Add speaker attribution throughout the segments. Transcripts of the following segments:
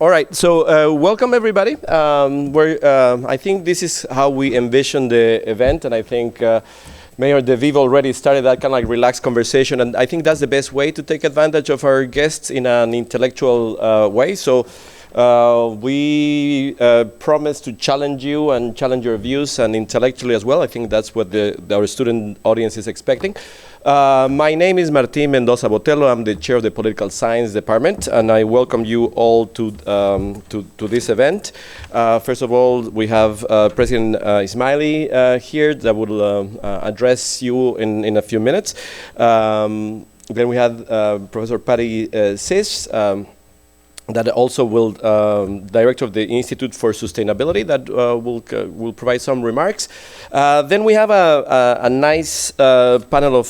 Speaker 1: All right, so welcome everybody. I think this is how we envision the event, and I think Mayor DeVivo already started that kind of like relaxed conversation, and I think that's the best way to take advantage of our guests in an intellectual way. So we promise to challenge you and challenge your views, and intellectually as well. I think that's what our student audience is expecting. My name is Martin Mendoza-Botelho. I'm the chair of the Political Science Department, and I welcome you all to this event. First of all, we have President Ismaili here that will address you in a few minutes. Then we have Professor Patty Sis, that also will director of the Institute for Sustainability, that will provide some remarks. Then we have a nice panel of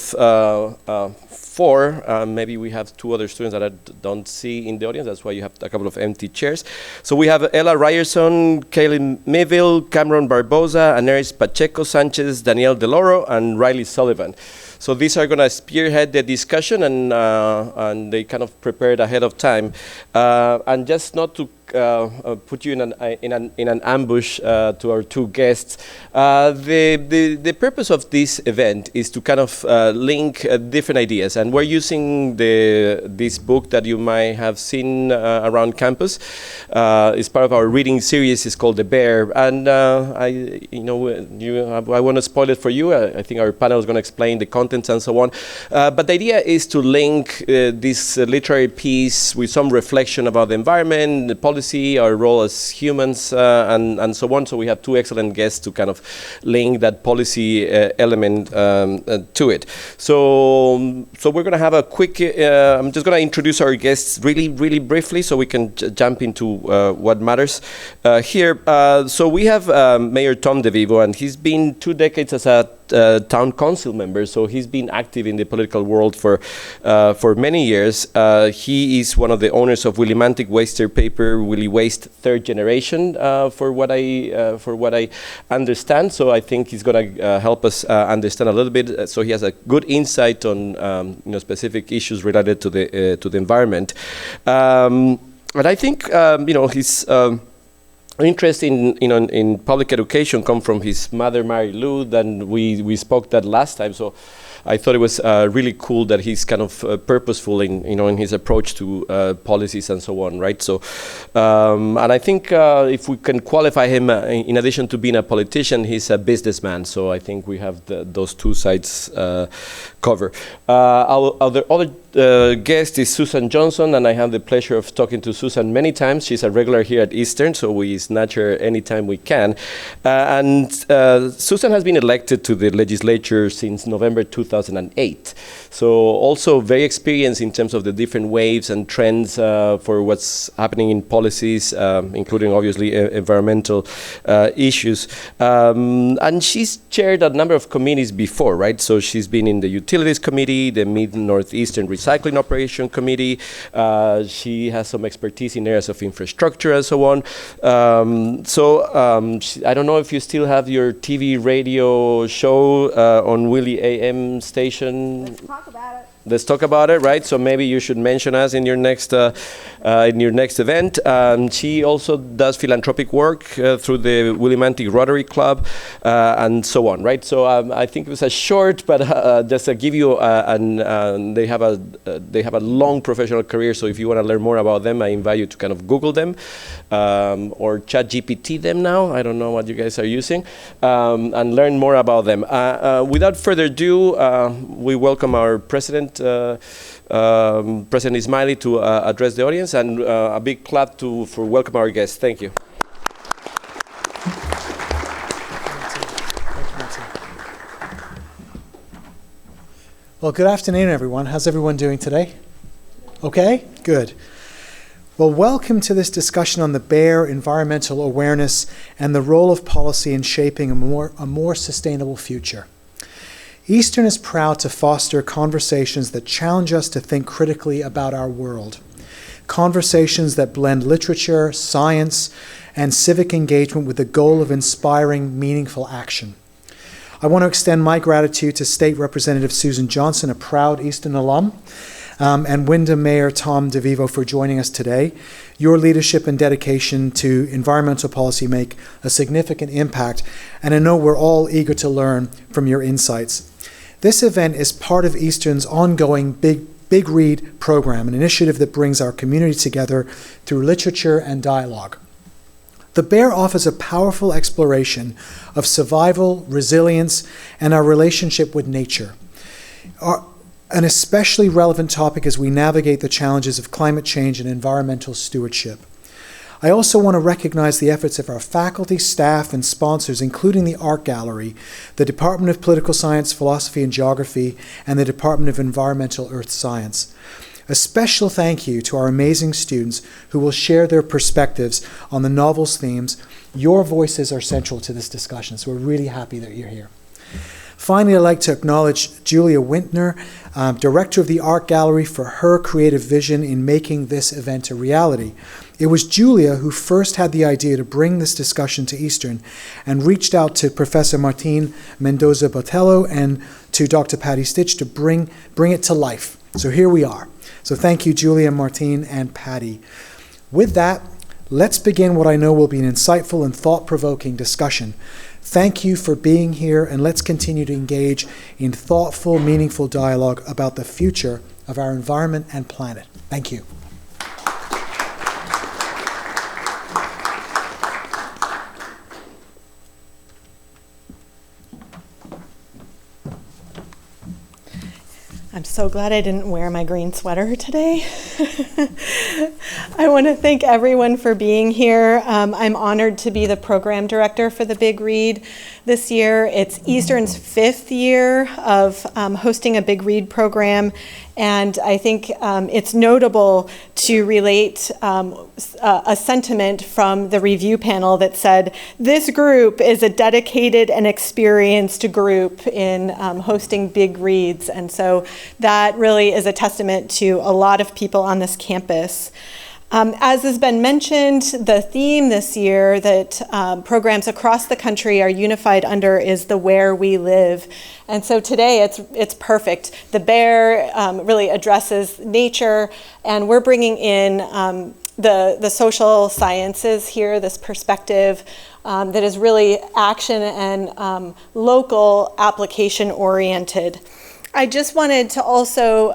Speaker 1: four. Maybe we have two other students that I don't see in the audience. That's why you have a couple of empty chairs. So we have Ella Ryerson, Kaylin Mayville, Cameron Barboza, Aneris Pacheco Sanchez, Danielle Deloro, and Riley Sullivan. So these are going to spearhead the discussion, and they kind of prepared ahead of time. And just not to put you in an ambush to our two guests, the purpose of this event is to kind of link different ideas, and we're using this book that you might have seen around campus. It's part of our reading series. It's called The Bear, and I want to spoil it for you. I think our panel is going to explain the contents and so on. But the idea is to link this literary piece with some reflection about the environment, the policy, our role as humans, and so on. So we have two excellent guests to kind of link that policy element to it. So we're going to have a quick, I'm just going to introduce our guests really briefly so we can jump into what matters here. So we have Mayor Tom DeVivo, and he's been 2 decades as a town council member, so he's been active in the political world for many years. He is one of the owners of Willimantic Waster Paper, Willy Waste third generation, for what I understand. So I think he's going to help us understand a little bit. So he has a good insight on specific issues related to the environment. And I think his interest in public education come from his mother, Mary Lou. Then we spoke that last time. So I thought it was really cool that he's kind of purposeful in his approach to policies and so on, right? So, and I think if we can qualify him, in addition to being a politician, he's a businessman. So I think we have those two sides covered. Our other guest is Susan Johnson, and I have the pleasure of talking to Susan many times. She's a regular here at Eastern, so we snatch her anytime we can. And Susan has been elected to the legislature since November 2008. So also very experienced in terms of the different waves and trends for what's happening in policies, including obviously environmental issues. And she's chaired a number of committees before, right? So she's been in the Utilities Committee, the Mid-Northeastern Recycling Operation Committee. She has some expertise in areas of infrastructure and so on. I don't know if you still have your TV radio show on Willy AM station.
Speaker 2: Let's talk about it.
Speaker 1: Let's talk about it, right? So maybe you should mention us in your next event. She also does philanthropic work through the Willimantic Rotary Club and so on, right? So I think it was a short, but just to give you they have a long professional career. So if you want to learn more about them, I invite you to kind of Google them or ChatGPT them now. I don't know what you guys are using, and learn more about them. Without further ado, we welcome our president. President Ismaili to address the audience, and a big clap for welcome our guests. Thank you.
Speaker 3: Well, good afternoon, everyone. How's everyone doing today? Okay, good. Well, welcome to this discussion on the Bear, environmental awareness, and the role of policy in shaping a more sustainable future. Eastern is proud to foster conversations that challenge us to think critically about our world. Conversations that blend literature, science, and civic engagement with the goal of inspiring meaningful action. I want to extend my gratitude to State Representative Susan Johnson, a proud Eastern alum, and Wyndham Mayor Tom DeVivo for joining us today. Your leadership and dedication to environmental policy make a significant impact, and I know we're all eager to learn from your insights. This event is part of Eastern's ongoing Big Read program, an initiative that brings our community together through literature and dialogue. The Bear offers a powerful exploration of survival, resilience, and our relationship with nature. An especially relevant topic as we navigate the challenges of climate change and environmental stewardship. I also want to recognize the efforts of our faculty, staff, and sponsors, including the Art Gallery, the Department of Political Science, Philosophy, and Geography, and the Department of Environmental Earth Science. A special thank you to our amazing students who will share their perspectives on the novel's themes. Your voices are central to this discussion, so we're really happy that you're here. Finally, I'd like to acknowledge Julia Wintner, Director of the Art Gallery, for her creative vision in making this event a reality. It was Julia who first had the idea to bring this discussion to Eastern and reached out to Professor Martin Mendoza-Botelho and to Dr. Patty Stitch to bring it to life. So here we are. So thank you, Julia, Martin, and Patty. With that, let's begin what I know will be an insightful and thought-provoking discussion. Thank you for being here, and let's continue to engage in thoughtful, meaningful dialogue about the future of our environment and planet. Thank you.
Speaker 2: I'm so glad I didn't wear my green sweater today. I want to thank everyone for being here. I'm honored to be the program director for the Big Read this year. It's Eastern's 5th year of hosting a Big Read program, and I think it's notable to relate a sentiment from the review panel that said, this group is a dedicated and experienced group in hosting Big Reads. And so that really is a testament to a lot of people on this campus. As has been mentioned, the theme this year that programs across the country are unified under is the Where We Live. And so today it's perfect. The Bear really addresses nature, and we're bringing in the social sciences here, this perspective that is really action and local application oriented. I just wanted to also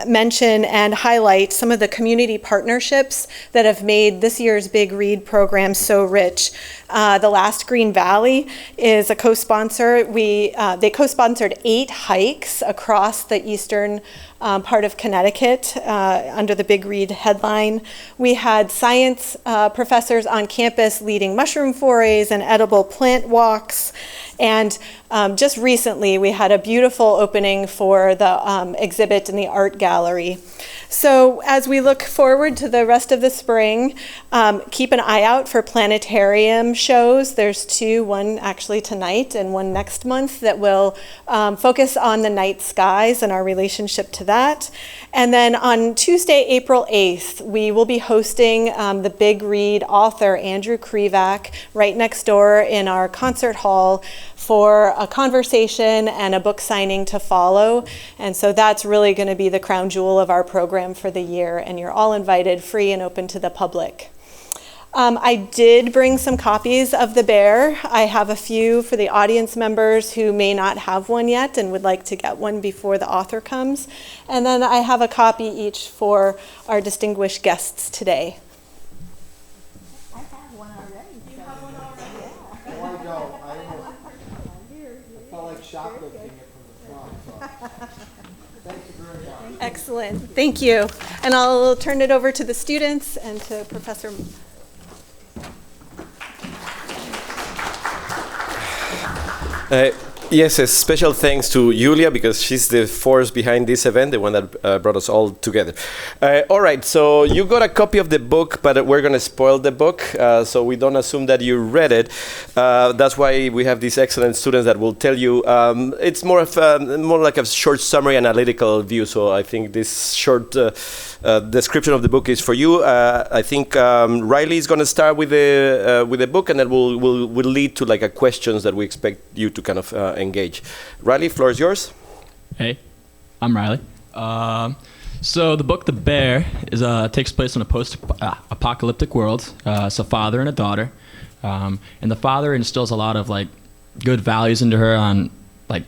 Speaker 2: mention and highlight some of the community partnerships that have made this year's Big Read program so rich. The Last Green Valley is a co-sponsor. They co-sponsored 8 hikes across the eastern part of Connecticut under the Big Read headline. We had science professors on campus leading mushroom forays and edible plant walks. And just recently, we had a beautiful opening for the exhibit in the Art Gallery. So as we look forward to the rest of the spring, keep an eye out for planetarium shows. There's 2, one actually tonight and one next month, that will focus on the night skies and our relationship to that. And then on Tuesday, April 8th, we will be hosting the Big Read author, Andrew Krivak, right next door in our concert hall for a conversation and a book signing to follow. And so that's really going to be the crown jewel of our program for the year, and you're all invited, free and open to the public. I did bring some copies of The Bear. I have a few for the audience members who may not have one yet and would like to get one before the author comes. And then I have a copy each for our distinguished guests today.
Speaker 4: I have one already.
Speaker 2: You have one already?
Speaker 4: Yeah.
Speaker 5: Before I go, I felt like shoplifting it from the front. So. Thank you very much.
Speaker 2: Excellent. Thank you. And I'll turn it over to the students and to Professor.
Speaker 1: Yes, a special thanks to Julia, because she's the force behind this event, the one that brought us all together. All right, so you got a copy of the book, but we're going to spoil the book, so we don't assume that you read it. That's why we have these excellent students that will tell you. It's more like a short summary, analytical view, so I think this short description of the book is for you. I think Riley is going to start with the book, and then will lead to like a questions that we expect you to kind of engage. Riley, floor is yours.
Speaker 6: Hey, I'm Riley. So the book The Bear is takes place in a post-apocalyptic world. It's a father and a daughter, and the father instills a lot of like good values into her on like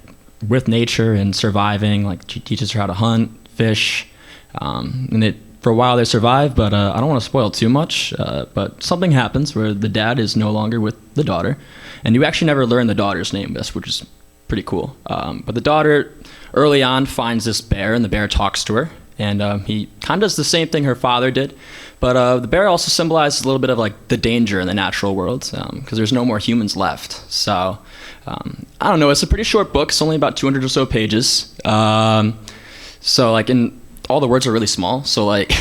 Speaker 6: with nature and surviving. Like she teaches her how to hunt, fish, and for a while they survive. But I don't want to spoil too much. But something happens where the dad is no longer with the daughter, and you actually never learn the daughter's name, which is pretty cool. But the daughter early on finds this bear, and the bear talks to her. And he kind of does the same thing her father did. But the bear also symbolizes a little bit of like the danger in the natural world because there's no more humans left. So I don't know. It's a pretty short book. It's only about 200 or so pages. So like all the words are really small. So like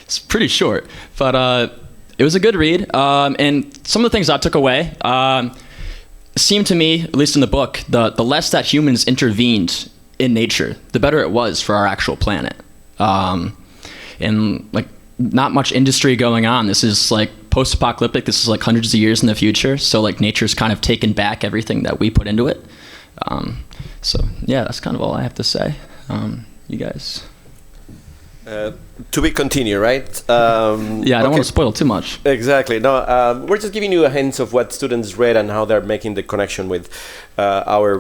Speaker 6: it's pretty short. But it was a good read. And some of the things I took away seemed to me, at least in the book, the less that humans intervened in nature, the better it was for our actual planet. And like not much industry going on. This is like post-apocalyptic. This is like hundreds of years in the future. So like nature's kind of taken back everything that we put into it. So yeah, that's kind of all I have to say. You guys.
Speaker 1: To be continued, right?
Speaker 6: Yeah, I don't want to spoil too much.
Speaker 1: Exactly. No, we're just giving you a hint of what students read and how they're making the connection with our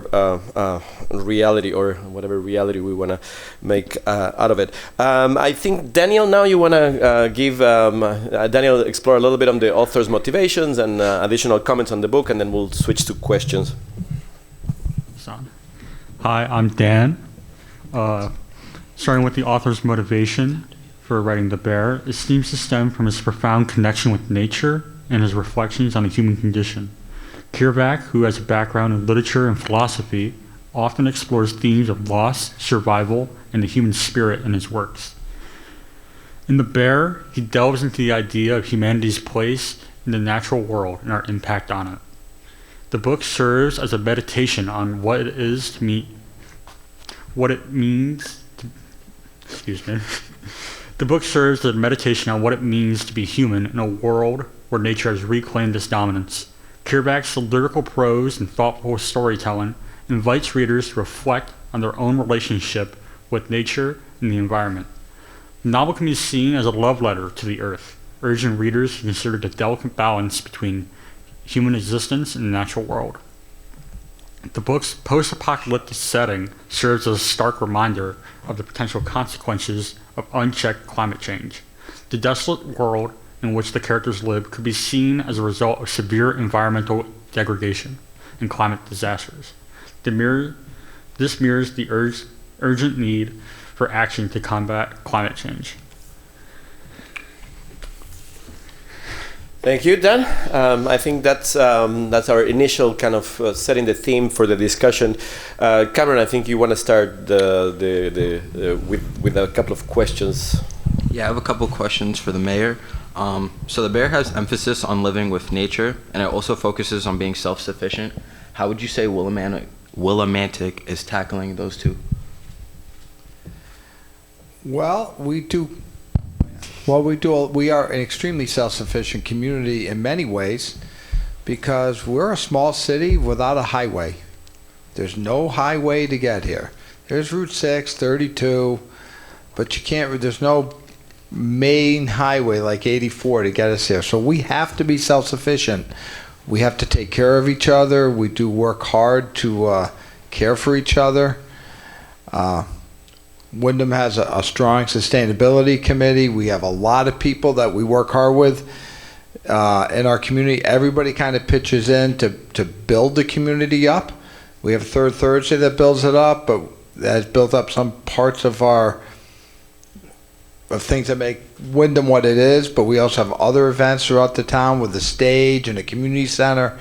Speaker 1: reality or whatever reality we want to make out of it. I think, Daniel, now you want to give Daniel explore a little bit on the author's motivations and additional comments on the book, and then we'll switch to questions.
Speaker 7: Hi, I'm Dan. Starting with the author's motivation for writing The Bear, it seems to stem from his profound connection with nature and his reflections on the human condition. Krivak, who has a background in literature and philosophy, often explores themes of loss, survival, and the human spirit in his works. In The Bear, he delves into the idea of humanity's place in the natural world and our impact on it. The book serves as a meditation on what it means. The book serves as a meditation on what it means to be human in a world where nature has reclaimed its dominance. Krivak's lyrical prose and thoughtful storytelling invites readers to reflect on their own relationship with nature and the environment. The novel can be seen as a love letter to the earth, urging readers to consider the delicate balance between human existence and the natural world. The book's post-apocalyptic setting serves as a stark reminder of the potential consequences of unchecked climate change. The desolate world in which the characters live could be seen as a result of severe environmental degradation and climate disasters. This mirrors the urgent need for action to combat climate change.
Speaker 1: Thank you, Dan. I think that's our initial kind of setting the theme for the discussion. Cameron, I think you want to start with a couple of questions.
Speaker 8: Yeah, I have a couple of questions for the mayor. So The Bear has emphasis on living with nature, and it also focuses on being self-sufficient. How would you say Willimantic is tackling those two?
Speaker 5: Well, we are an extremely self-sufficient community in many ways because we're a small city without a highway. There's no highway to get here. There's Route 6, 32, but there's no main highway like 84 to get us here. So we have to be self-sufficient. We have to take care of each other. We do work hard to care for each other. Wyndham has a strong sustainability committee. We have a lot of people that we work hard with in our community. Everybody kind of pitches in to build the community up. We have a Third Thursday that builds it up, but that has built up some parts of things that make Wyndham what it is, but we also have other events throughout the town with the stage and the community center.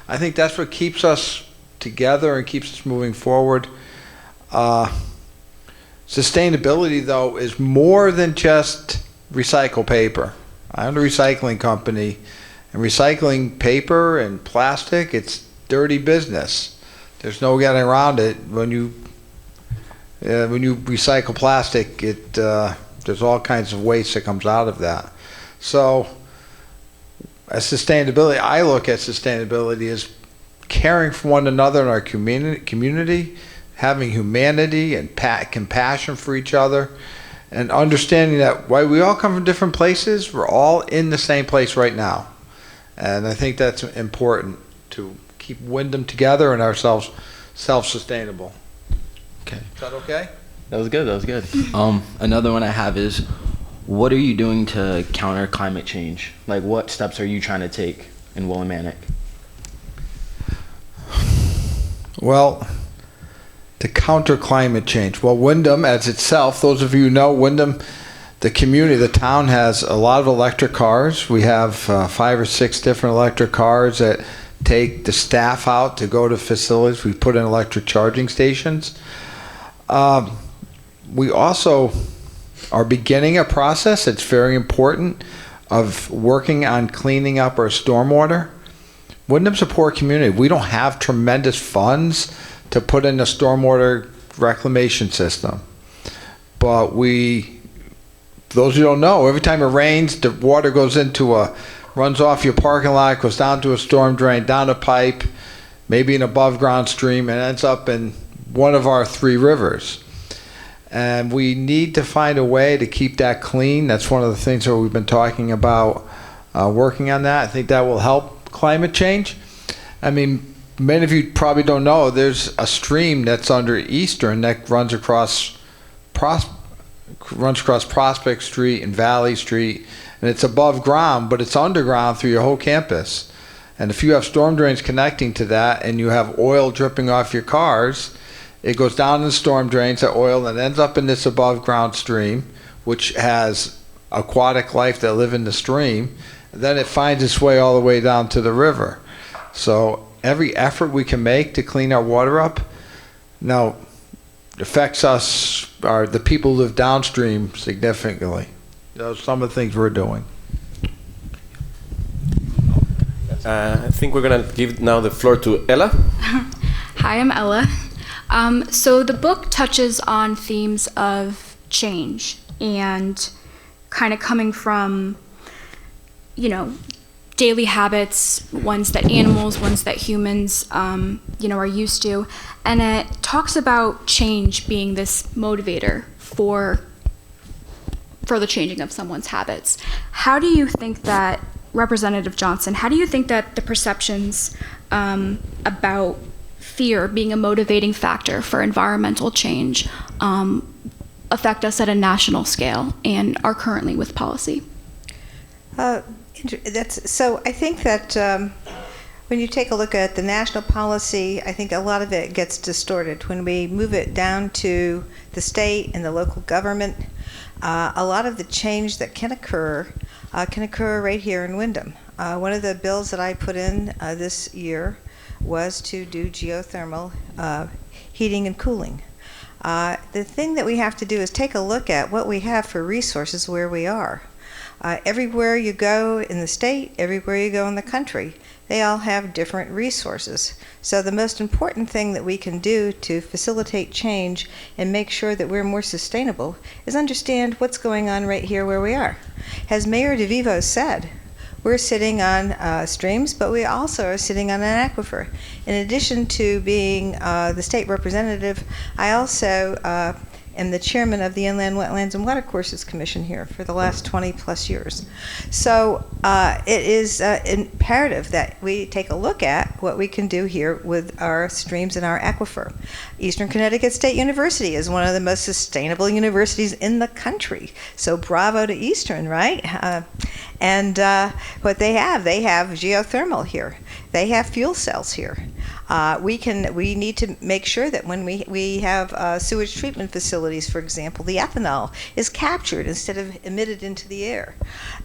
Speaker 5: I think that's what keeps us together and keeps us moving forward. Sustainability, though, is more than just recycle paper. I own a recycling company, and recycling paper and plastic, it's dirty business. There's no getting around it. When you recycle plastic, there's all kinds of waste that comes out of that. So, as sustainability, I look at sustainability as caring for one another in our community, having humanity and compassion for each other, and understanding that while we all come from different places, we're all in the same place right now. And I think that's important to keep Wyndham together and ourselves self-sustainable.
Speaker 8: Okay.
Speaker 5: Is that okay?
Speaker 8: That was good. That was good. Another one I have is, what are you doing to counter climate change? Like, what steps are you trying to take in Willimantic?
Speaker 5: Well, to counter climate change. Well, Wyndham, as itself, those of you who know Wyndham, the community, the town has a lot of electric cars. We have 5 or 6 different electric cars that take the staff out to go to facilities. We put in electric charging stations. We also are beginning a process that's very important of working on cleaning up our stormwater. Wyndham's a poor community. We don't have tremendous funds to put in a stormwater reclamation system. But those who don't know, every time it rains, the water goes runs off your parking lot, goes down to a storm drain, down a pipe, maybe an above ground stream, and ends up in one of our 3 rivers. And we need to find a way to keep that clean. That's one of the things that we've been talking about, working on that. I think that will help climate change. I mean, many of you probably don't know, there's a stream that's under Eastern that runs across Prospect Street and Valley Street, and it's above ground, but it's underground through your whole campus. And if you have storm drains connecting to that and you have oil dripping off your cars, it goes down in the storm drains, that oil, and ends up in this above ground stream, which has aquatic life that live in the stream. And then it finds its way all the way down to the river. So every effort we can make to clean our water up now affects us, the people who live downstream, significantly. Those are some of the things we're doing.
Speaker 1: I think we're going to give now the floor to Ella.
Speaker 9: Hi, I'm Ella. So the book touches on themes of change and kind of coming from, daily habits, ones that animals, ones that humans, are used to. And it talks about change being this motivator for the changing of someone's habits. How do you think that, Representative Johnson, how do you think that the perceptions about fear being a motivating factor for environmental change affect us at a national scale and are currently with policy?
Speaker 4: So I think that when you take a look at the national policy, I think a lot of it gets distorted. When we move it down to the state and the local government, a lot of the change that can occur right here in Wyndham. One of the bills that I put in this year was to do geothermal heating and cooling. The thing that we have to do is take a look at what we have for resources where we are. Everywhere you go in the state, everywhere you go in the country, they all have different resources. So the most important thing that we can do to facilitate change and make sure that we're more sustainable is understand what's going on right here where we are. As Mayor DeVivo said, we're sitting on streams, but we also are sitting on an aquifer. In addition to being the state representative, I also am the chairman of the Inland Wetlands and Watercourses Commission here for the last 20 plus years. So it is imperative that we take a look at what we can do here with our streams and our aquifer. Eastern Connecticut State University is one of the most sustainable universities in the country. So bravo to Eastern, right? And what they have geothermal here. They have fuel cells here. We need to make sure that when we have sewage treatment facilities, for example, the ethanol is captured instead of emitted into the air.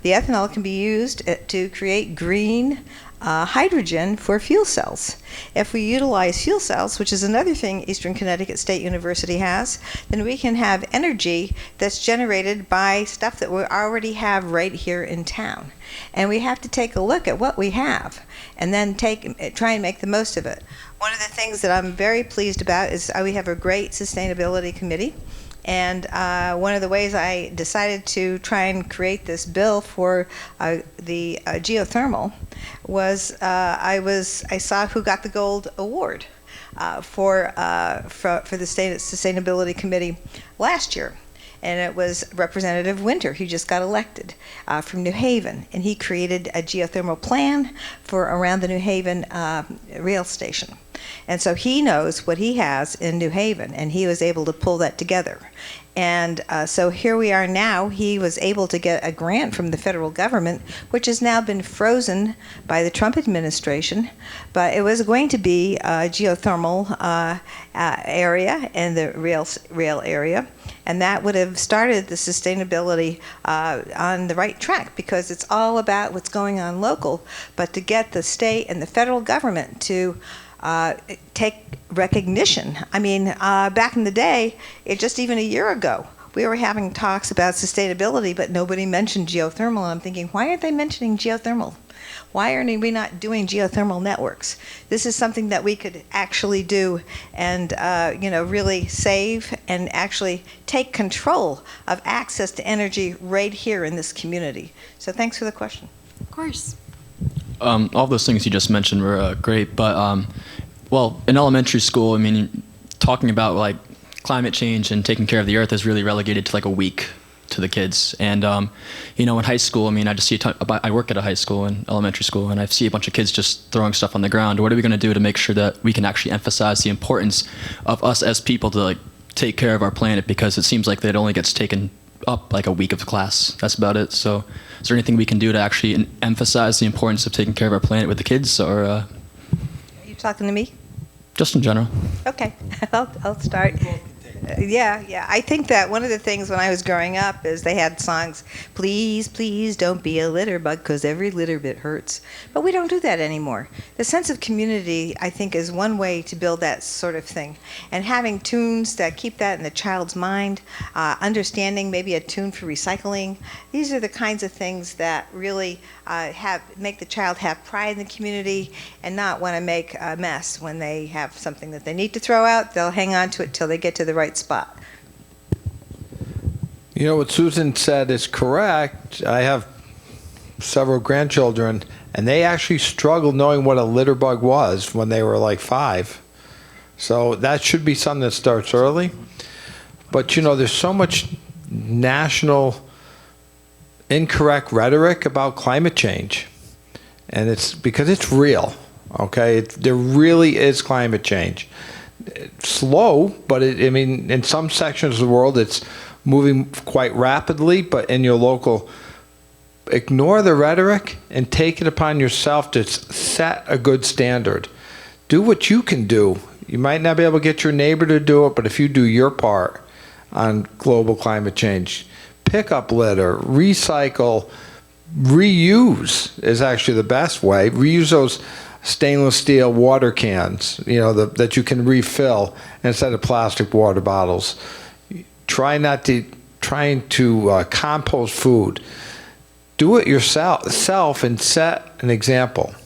Speaker 4: The ethanol can be used to create green hydrogen for fuel cells. If we utilize fuel cells, which is another thing Eastern Connecticut State University has, then we can have energy that's generated by stuff that we already have right here in town. And we have to take a look at what we have and then try and make the most of it. One of the things that I'm very pleased about is we have a great sustainability committee. And one of the ways I decided to try and create this bill for the geothermal was I saw who got the gold award. for the State Sustainability Committee last year. And it was Representative Winter, who just got elected from New Haven. And he created a geothermal plan for around the New Haven rail station. And so he knows what he has in New Haven, and he was able to pull that together. And so here we are now. He was able to get a grant from the federal government, which has now been frozen by the Trump administration. But it was going to be a geothermal area in the rail area. And that would have started the sustainability on the right track, because it's all about what's going on local. But to get the state and the federal government to take recognition. I mean, back in the day, just even a year ago, we were having talks about sustainability, but nobody mentioned geothermal. And I'm thinking, why aren't they mentioning geothermal? Why are we not doing geothermal networks? This is something that we could actually do and really save and actually take control of access to energy right here in this community. So thanks for the question.
Speaker 9: Of course.
Speaker 6: All those things you just mentioned were great, but well, in elementary school, I mean, talking about like climate change and taking care of the earth is really relegated to like a week to the kids. And in high school, I mean, I just see I work at a high school and elementary school, and I see a bunch of kids just throwing stuff on the ground. What are we going to do to make sure that we can actually emphasize the importance of us as people to like take care of our planet? Because it seems like that only gets taken up like a week of class. That's about it. So is there anything we can do to actually emphasize the importance of taking care of our planet with the kids, or
Speaker 4: Are you talking to me?
Speaker 6: just in general?
Speaker 4: Okay, I'll start. Yeah. I think that one of the things when I was growing up is they had songs, please, please don't be a litter bug, because every litter bit hurts. But we don't do that anymore. The sense of community, I think, is one way to build that sort of thing. And having tunes that keep that in the child's mind, understanding maybe a tune for recycling, these are the kinds of things that really make the child have pride in the community and not want to make a mess when they have something that they need to throw out. They'll hang on to it till they get to the right spot.
Speaker 5: You know, what Susan said is correct. I have several grandchildren, and they actually struggled knowing what a litter bug was when they were like 5. So that should be something that starts early. But, there's so much national incorrect rhetoric about climate change. And it's because it's real, okay? There really is climate change. It's slow, but in some sections of the world it's moving quite rapidly, but in your local, ignore the rhetoric and take it upon yourself to set a good standard. Do what you can do. You might not be able to get your neighbor to do it, but if you do your part on global climate change, pick up litter, recycle, reuse is actually the best way. Reuse those stainless steel water cans, that you can refill instead of plastic water bottles. Trying to compost food. Do it yourself and set an example.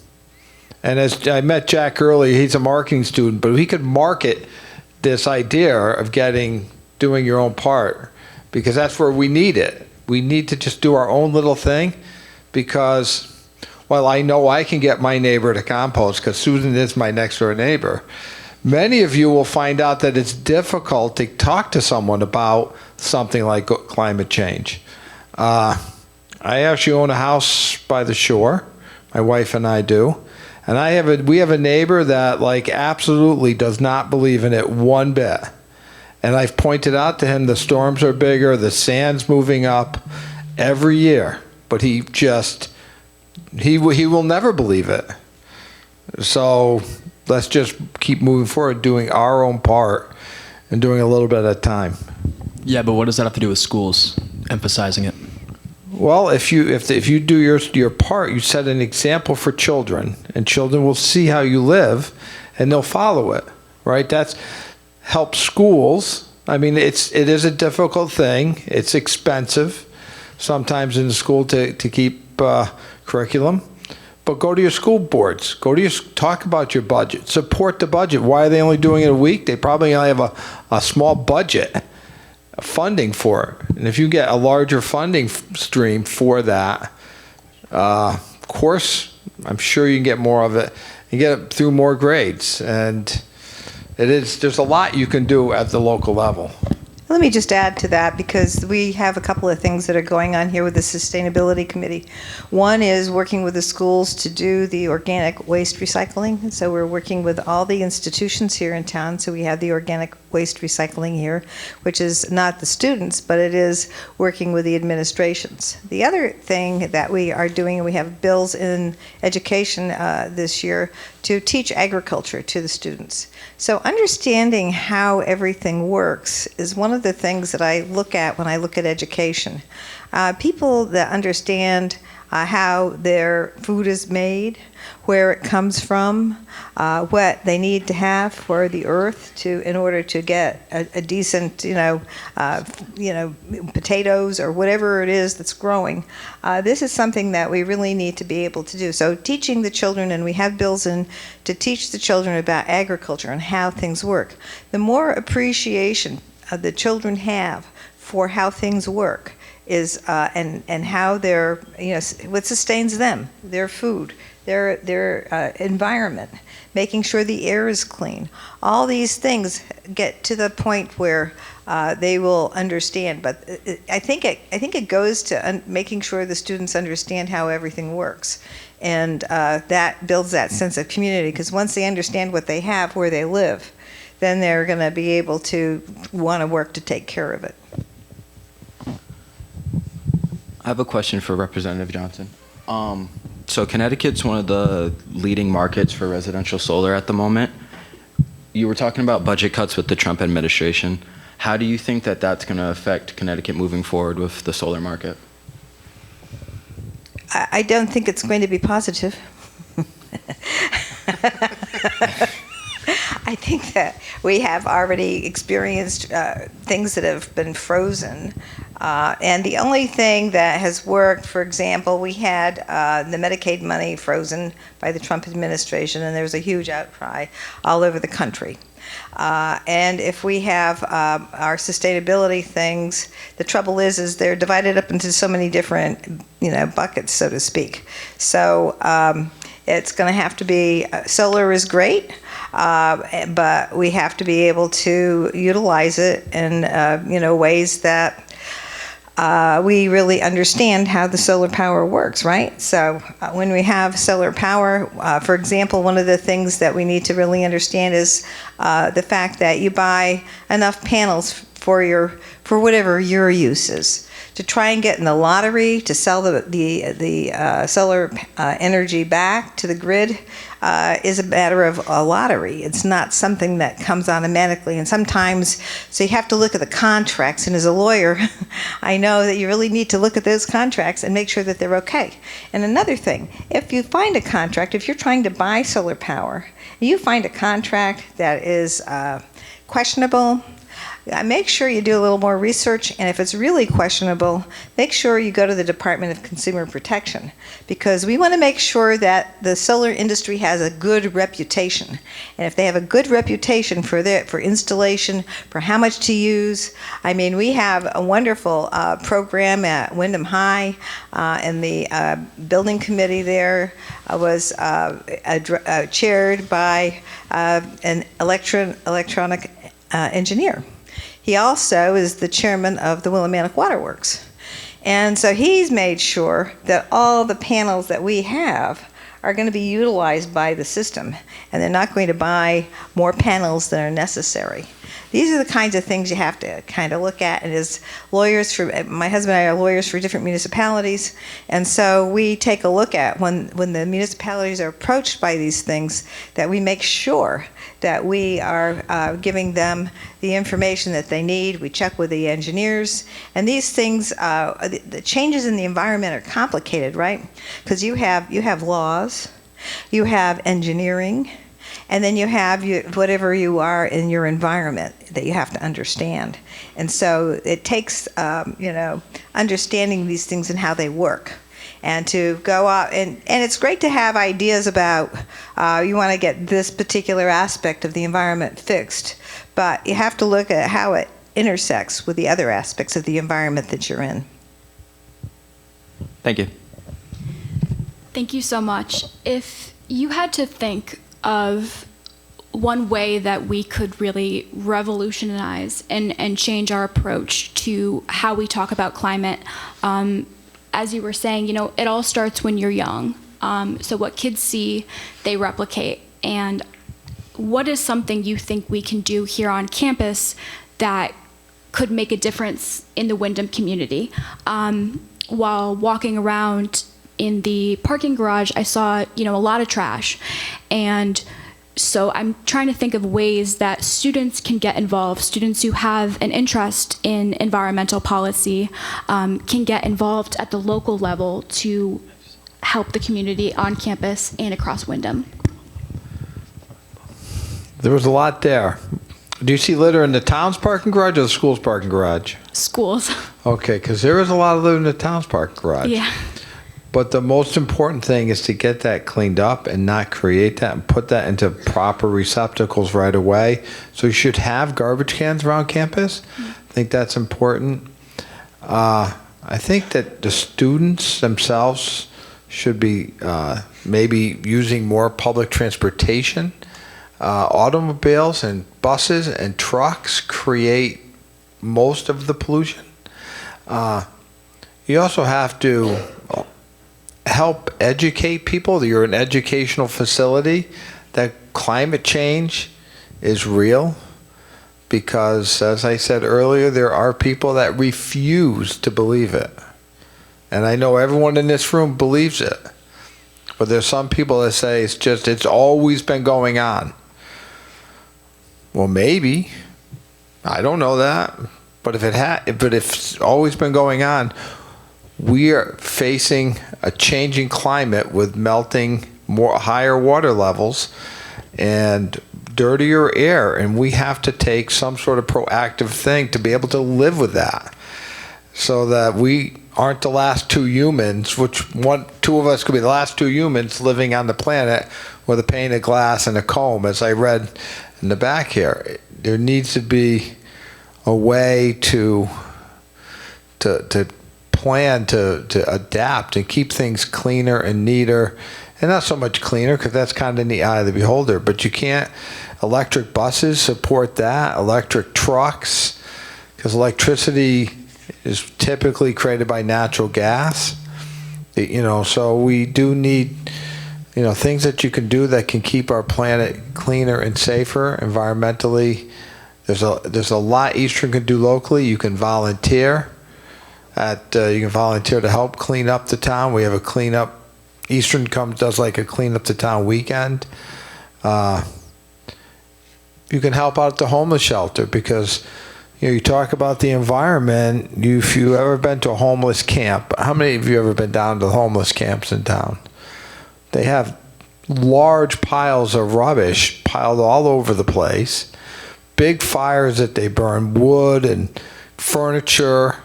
Speaker 5: And as I met Jack earlier, he's a marketing student, but he could market this idea of doing your own part, because that's where we need it. We need to just do our own little thing, because I know I can get my neighbor to compost because Susan is my next door neighbor. Many of you will find out that it's difficult to talk to someone about something like climate change. I actually own a house by the shore. My wife and I do. And we have a neighbor that absolutely does not believe in it one bit. And I've pointed out to him the storms are bigger, the sand's moving up every year, but he will never believe it. So let's just keep moving forward, doing our own part and doing a little bit at a time.
Speaker 6: Yeah, but what does that have to do with schools emphasizing it?
Speaker 5: Well, if you do your part, you set an example for children, and children will see how you live, and they'll follow it, right? That's helps schools. I mean, it is a difficult thing. It's expensive sometimes in the school to keep curriculum. But go to your school boards. Talk about your budget. Support the budget. Why are they only doing it a week? They probably only have a small budget funding for it. And if you get a larger funding stream for that, of course, I'm sure you can get more of it. You get it through more grades. And There's a lot you can do at the local level.
Speaker 4: Let me just add to that, because we have a couple of things that are going on here with the Sustainability Committee. One is working with the schools to do the organic waste recycling. And so we're working with all the institutions here in town. So we have the organic waste recycling here, which is not the students, but it is working with the administrations. The other thing that we are doing, and we have bills in education this year to teach agriculture to the students. So understanding how everything works is one of the things that I look at when I look at education. People that understand how their food is made, where it comes from, what they need to have for the earth in order to get a decent, potatoes or whatever it is that's growing. This is something that we really need to be able to do. So teaching the children, and we have bills in to teach the children about agriculture and how things work. The more appreciation the children have for how things work is and how they're, what sustains them, their food, their environment, making sure the air is clean. All these things get to the point where they will understand. But I think it goes to making sure the students understand how everything works, and that builds that sense of community. Because once they understand what they have, where they live, then they're going to be able to want to work to take care of it.
Speaker 8: I have a question for Representative Johnson. So Connecticut's one of the leading markets for residential solar at the moment. You were talking about budget cuts with the Trump administration. How do you think that that's going to affect Connecticut moving forward with the solar market?
Speaker 4: I don't think it's going to be positive. I think that we have already experienced things that have been frozen. And the only thing that has worked, for example, we had the Medicaid money frozen by the Trump administration, and there was a huge outcry all over the country. And if we have our sustainability things, the trouble is they're divided up into so many different, buckets, so to speak. So it's going to have to be, solar is great, but we have to be able to utilize it in, ways that we really understand how the solar power works, right? So when we have solar power, for example, one of the things that we need to really understand is the fact that you buy enough panels for whatever your use is. To try and get in the lottery to sell the solar energy back to the grid is a matter of a lottery. It's not something that comes automatically, and sometimes, so you have to look at the contracts, and as a lawyer, I know that you really need to look at those contracts and make sure that they're okay. And another thing, if you find a contract, if you're trying to buy solar power, and you find a contract that is questionable, make sure you do a little more research, and if it's really questionable, make sure you go to the Department of Consumer Protection, because we want to make sure that the solar industry has a good reputation. And if they have a good reputation for installation, for how much to use, I mean, we have a wonderful program at Wyndham High, and the building committee there was chaired by an electronic engineer. He also is the chairman of the Willimantic Waterworks. And so he's made sure that all the panels that we have are going to be utilized by the system, and they're not going to buy more panels than are necessary. These are the kinds of things you have to kind of look at. And as lawyers, my husband and I are lawyers for different municipalities, and so we take a look at when the municipalities are approached by these things, that we make sure that we are giving them the information that they need. We check with the engineers, and these things, the changes in the environment are complicated, right? Because you have laws, you have engineering, and then you have whatever you are in your environment that you have to understand. And so it takes, understanding these things and how they work. And to go out, and it's great to have ideas about, you want to get this particular aspect of the environment fixed, but you have to look at how it intersects with the other aspects of the environment that you're in.
Speaker 8: Thank you.
Speaker 9: Thank you so much. If you had to think of one way that we could really revolutionize and change our approach to how we talk about climate. As you were saying, it all starts when you're young. So what kids see, they replicate. And what is something you think we can do here on campus that could make a difference in the Windham community? While walking around in the parking garage, I saw, a lot of trash. And so I'm trying to think of ways that students can get involved. Students who have an interest in environmental policy can get involved at the local level to help the community on campus and across Windham.
Speaker 5: There was a lot there. Do you see litter in the town's parking garage or the school's parking garage?
Speaker 9: Schools.
Speaker 5: Okay, because there is a lot of litter in the town's parking garage.
Speaker 9: Yeah.
Speaker 5: But the most important thing is to get that cleaned up and not create that and put that into proper receptacles right away. So you should have garbage cans around campus. I think that's important. I think that the students themselves should be maybe using more public transportation. Automobiles and buses and trucks create most of the pollution. You also have to help educate people that you're an educational facility, that climate change is real, because as I said earlier, there are people that refuse to believe it. And I know everyone in this room believes it. But there's some people that say it's always been going on. Well, maybe. I don't know that. But if it's always been going on, we are facing a changing climate with melting higher water levels and dirtier air, and we have to take some sort of proactive thing to be able to live with that, so that we aren't the last two humans, two of us could be the last two humans living on the planet with a pane of glass and a comb, as I read in the back here. There needs to be a way to plan to adapt and keep things cleaner and neater, and not so much cleaner because that's kind of in the eye of the beholder, but you can't. Electric buses support that, electric trucks, because electricity is typically created by natural gas. So we do need things that you can do that can keep our planet cleaner and safer environmentally. There's a lot Eastern can do locally. You can volunteer to help clean up the town. We have a cleanup. Eastern does like a clean up the town weekend. You can help out at the homeless shelter, because you talk about the environment. If you've ever been to a homeless camp, how many of you ever been down to the homeless camps in town? They have large piles of rubbish piled all over the place, big fires that they burn, wood and furniture.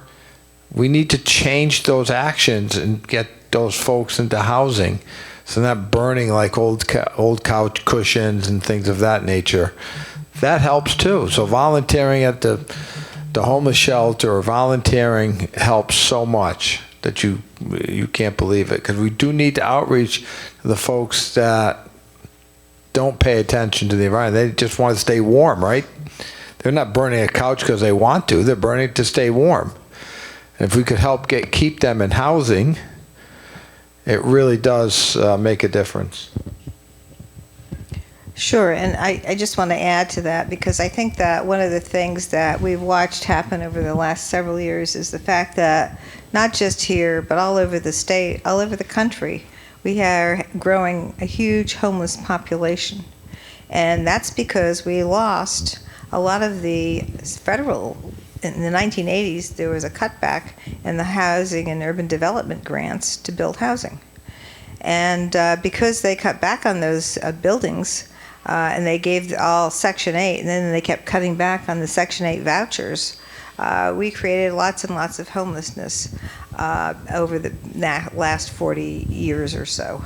Speaker 5: We need to change those actions and get those folks into housing, so they're not burning like old couch cushions and things of that nature. That helps too. So volunteering at the homeless shelter or volunteering helps so much that you can't believe it, because we do need to outreach to the folks that don't pay attention to the environment. They just want to stay warm, right? They're not burning a couch because they want to. They're burning it to stay warm. And if we could help keep them in housing, it really does make a difference.
Speaker 4: Sure, and I just want to add to that, because I think that one of the things that we've watched happen over the last several years is the fact that not just here, but all over the state, all over the country, we are growing a huge homeless population. And that's because we lost a lot of the federal, in the 1980s, there was a cutback in the housing and urban development grants to build housing. And because they cut back on those buildings, and they gave all Section 8, and then they kept cutting back on the Section 8 vouchers, we created lots and lots of homelessness. over the last 40 years or so.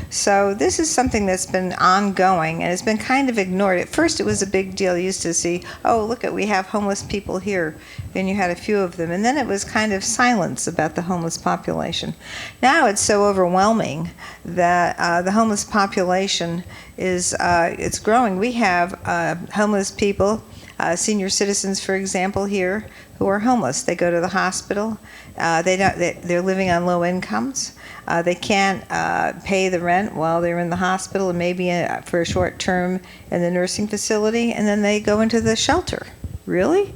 Speaker 4: So this is something that's been ongoing and has been kind of ignored. At first it was a big deal. You used to see, oh, look, we have homeless people here, and you had a few of them. And then it was kind of silence about the homeless population. Now it's so overwhelming that the homeless population is it's growing. We have homeless people, senior citizens, for example, here, who are homeless. They go to the hospital. They're living on low incomes. They can't pay the rent while they're in the hospital and maybe for a short term in the nursing facility, and then they go into the shelter. Really?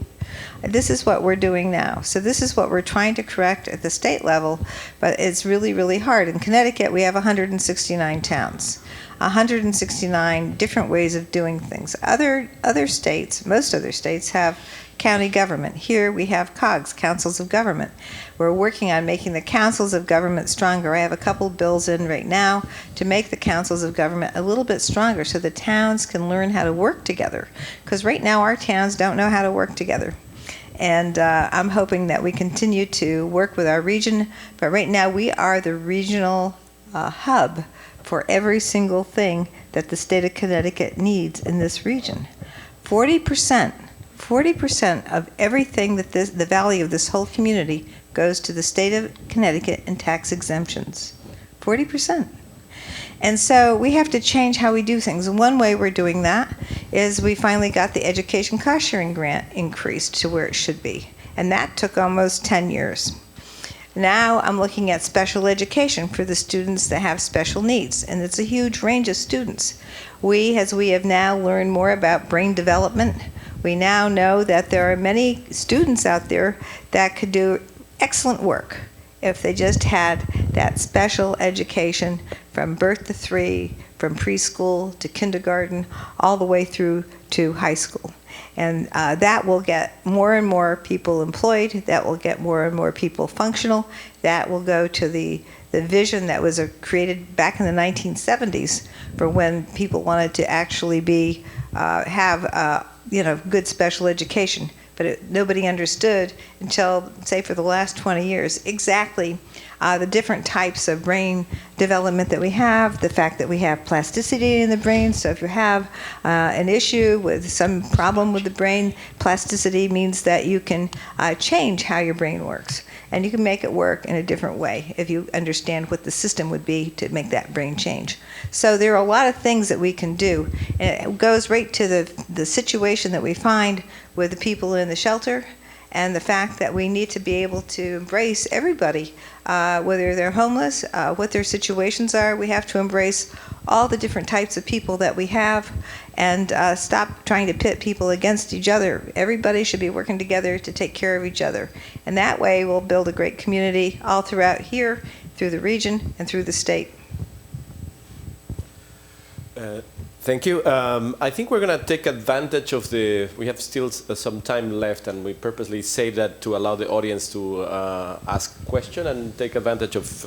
Speaker 4: This is what we're doing now. So this is what we're trying to correct at the state level, but it's really, really hard. In Connecticut, we have 169 towns. 169 different ways of doing things. Other states, most other states, have county government. Here we have COGS, councils of government. We're working on making the councils of government stronger. I have a couple bills in right now to make the councils of government a little bit stronger so the towns can learn how to work together. Because right now our towns don't know how to work together. And I'm hoping that we continue to work with our region. But right now we are the regional hub for every single thing that the state of Connecticut needs in this region. 40% of everything that the value of this whole community goes to the state of Connecticut in tax exemptions. 40%. And so we have to change how we do things. And one way we're doing that is we finally got the education cost sharing grant increased to where it should be. And that took almost 10 years. Now I'm looking at special education for the students that have special needs, and it's a huge range of students. As we have now learned more about brain development, we now know that there are many students out there that could do excellent work if they just had that special education from birth to 3, from preschool to kindergarten, all the way through to high school. And that will get more and more people employed, that will get more and more people functional, that will go to the vision that was created back in the 1970s for when people wanted to actually have good special education. But nobody understood until, say, for the last 20 years, exactly the different types of brain development that we have, the fact that we have plasticity in the brain. So if you have an issue with some problem with the brain, plasticity means that you can change how your brain works. And you can make it work in a different way if you understand what the system would be to make that brain change. So there are a lot of things that we can do. And it goes right to the situation that we find with the people in the shelter, and the fact that we need to be able to embrace everybody, whether they're homeless, what their situations are. We have to embrace all the different types of people that we have, and stop trying to pit people against each other. Everybody should be working together to take care of each other. And that way we'll build a great community all throughout here, through the region, and through the state.
Speaker 1: Thank you. I think we're going to take advantage of we have still some time left, and we purposely save that to allow the audience to ask questions and take advantage of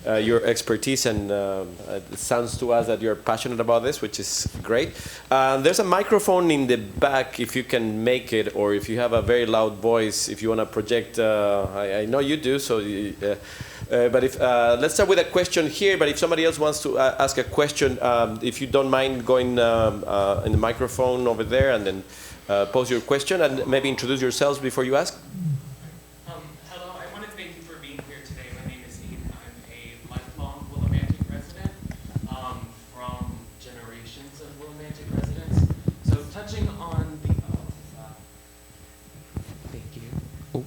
Speaker 1: your expertise. And it sounds to us that you're passionate about this, which is great. There's a microphone in the back if you can make it, or if you have a very loud voice, if you want to project. I know you do, so. But let's start with a question here, but if somebody else wants to ask a question, if you don't mind going in the microphone over there and then pose your question and maybe introduce yourselves before you ask.
Speaker 10: Hello, I want to thank you for being here today. My name is Ian. I'm a lifelong Willimantic resident from generations of Willimantic residents. So touching on the... thank you. Oh.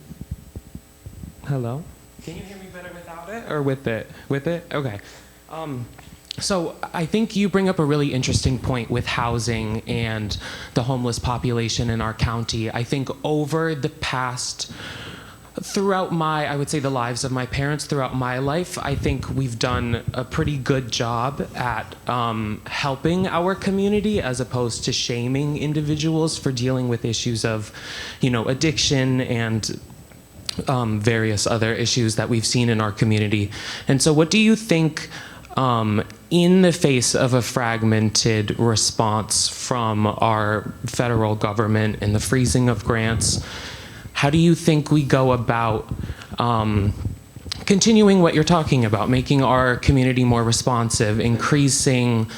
Speaker 10: Hello? Can you hear me better without it or with it? With it? Okay. So I think you bring up a really interesting point with housing and the homeless population in our county. I think over the past, throughout I would say the lives of my parents, throughout my life, I think we've done a pretty good job at helping our community as opposed to shaming individuals for dealing with issues of, addiction and various other issues that we've seen in our community. And so what do you think, in the face of a fragmented response from our federal government and the freezing of grants, how do you think we go about continuing what you're talking about, making our community more responsive, increasing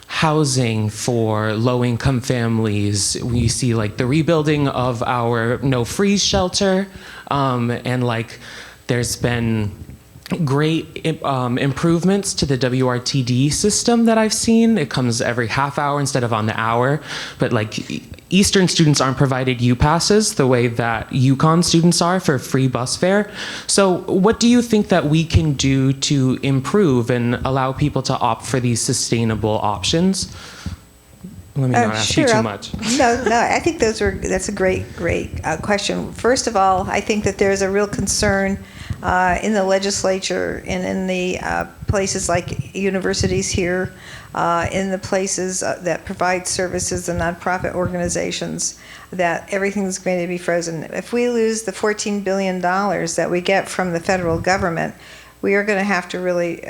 Speaker 10: housing for low-income families. We see like the rebuilding of our no freeze shelter, and like there's been great improvements to the WRTD system that I've seen. It comes every half hour instead of on the hour, but like Eastern students aren't provided U-passes the way that Yukon students are for free bus fare. So what do you think that we can do to improve and allow people to opt for these sustainable options? Let me not ask you too much.
Speaker 4: No, I think that's a great question. First of all, I think that there's a real concern in the legislature and in the places like universities here, in the places that provide services and nonprofit organizations, that everything's going to be frozen. If we lose the $14 billion that we get from the federal government, we are going to have to really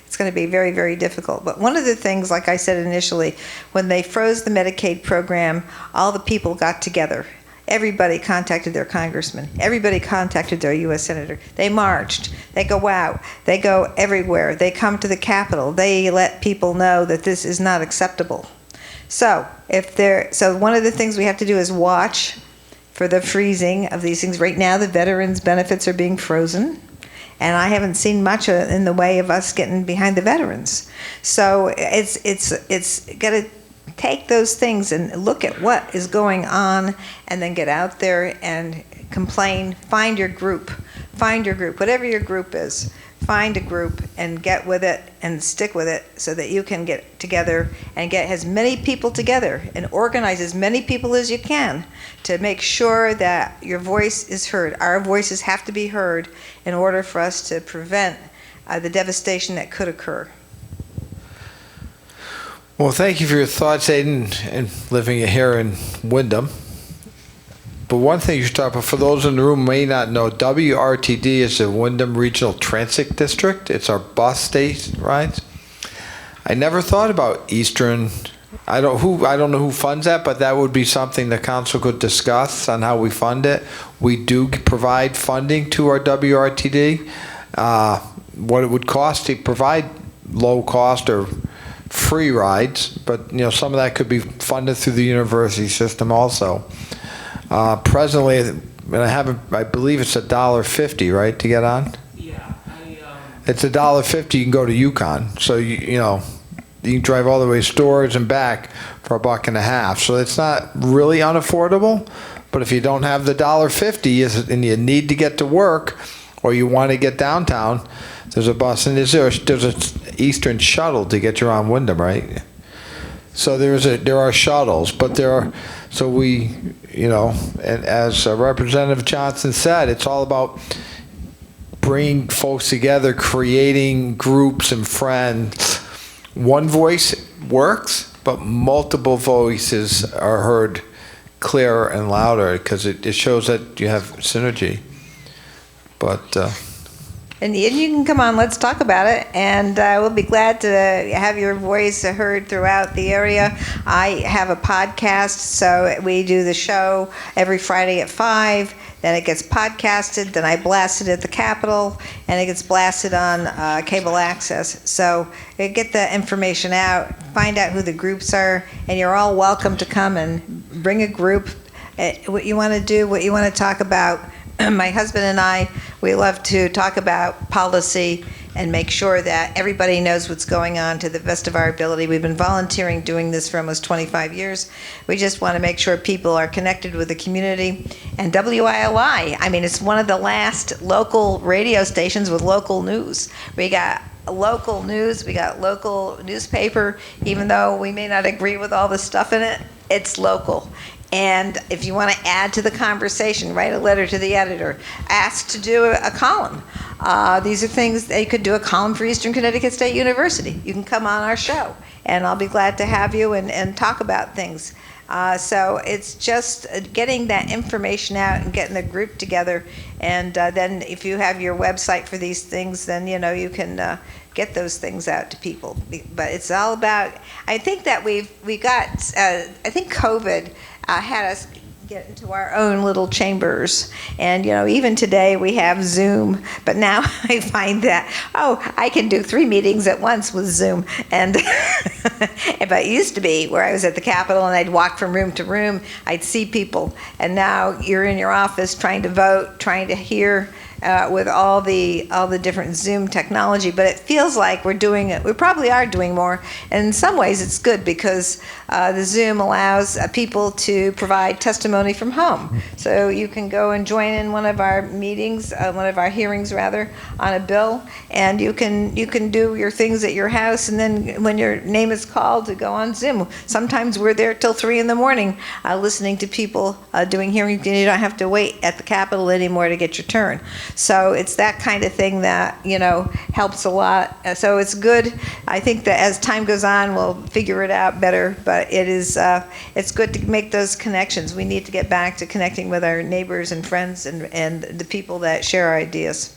Speaker 4: it's going to be very, very difficult. But one of the things, like I said initially, when they froze the Medicaid program, all the people got together. Everybody contacted their congressman. Everybody contacted their U.S. senator. They marched. They go out. They go everywhere. They come to the Capitol. They let people know that this is not acceptable. So one of the things we have to do is watch for the freezing of these things. Right now, the veterans' benefits are being frozen, and I haven't seen much in the way of us getting behind the veterans. So it's got to take those things and look at what is going on, and then get out there and complain. Find your group, whatever your group is. Find a group and get with it and stick with it, so that you can get together and get as many people together and organize as many people as you can to make sure that your voice is heard. Our voices have to be heard in order for us to prevent the devastation that could occur.
Speaker 5: Well, thank you for your thoughts, Aiden, and living here in Wyndham. But one thing you should talk about, for those in the room who may not know, WRTD is the Wyndham Regional Transit District. It's our bus station rides. I never thought about Eastern. I don't know who funds that, but that would be something the council could discuss on how we fund it. We do provide funding to our WRTD. What it would cost to provide low cost or free rides, but some of that could be funded through the university system also. Presently, and I believe it's $1.50, right, to get on?
Speaker 10: Yeah.
Speaker 5: It's $1.50. You can go to Yukon, so you can drive all the way to stores and back for $1.50. So it's not really unaffordable. But if you don't have the $1.50 and you need to get to work, or you want to get downtown, there's a bus, and there's an Eastern shuttle to get you around Wyndham, right? So there are shuttles, but and as Representative Johnson said, it's all about bringing folks together, creating groups and friends. One voice works, but multiple voices are heard clearer and louder, because it shows that you have synergy. But
Speaker 4: and you can come on, let's talk about it, and we'll be glad to have your voice heard throughout the area. I have a podcast, so we do the show every Friday at 5, then it gets podcasted, then I blast it at the Capitol, and it gets blasted on cable access. So get the information out, find out who the groups are, and you're all welcome to come and bring a group, what you want to do, what you want to talk about. My husband and I, we love to talk about policy and make sure that everybody knows what's going on to the best of our ability. We've been volunteering doing this for almost 25 years. We just want to make sure people are connected with the community. And WILI, it's one of the last local radio stations with local news. We got local news, we got local newspaper. Even though we may not agree with all the stuff in it, it's local. And if you want to add to the conversation, write a letter to the editor. Ask to do a column. These are things, they could do a column for Eastern Connecticut State University. You can come on our show, and I'll be glad to have you and talk about things. So it's just getting that information out and getting the group together. And then if you have your website for these things, then you can get those things out to people. But it's all about, I think that we got, I think COVID had us get into our own little chambers. And, even today we have Zoom, but now I find that, I can do 3 meetings at once with Zoom. And but it used to be where I was at the Capitol and I'd walk from room to room, I'd see people. And now you're in your office trying to vote, trying to hear with all the different Zoom technology, but it feels like we probably are doing more. And in some ways it's good because the Zoom allows people to provide testimony from home. So you can go and join in one of our meetings, one of our hearings rather, on a bill, and you can do your things at your house, and then when your name is called, to go on Zoom. Sometimes we're there till 3 a.m. Listening to people doing hearings, and you don't have to wait at the Capitol anymore to get your turn. So it's that kind of thing that, helps a lot. So it's good. I think that as time goes on, we'll figure it out better, but it's good to make those connections. We need to get back to connecting with our neighbors and friends and the people that share our ideas.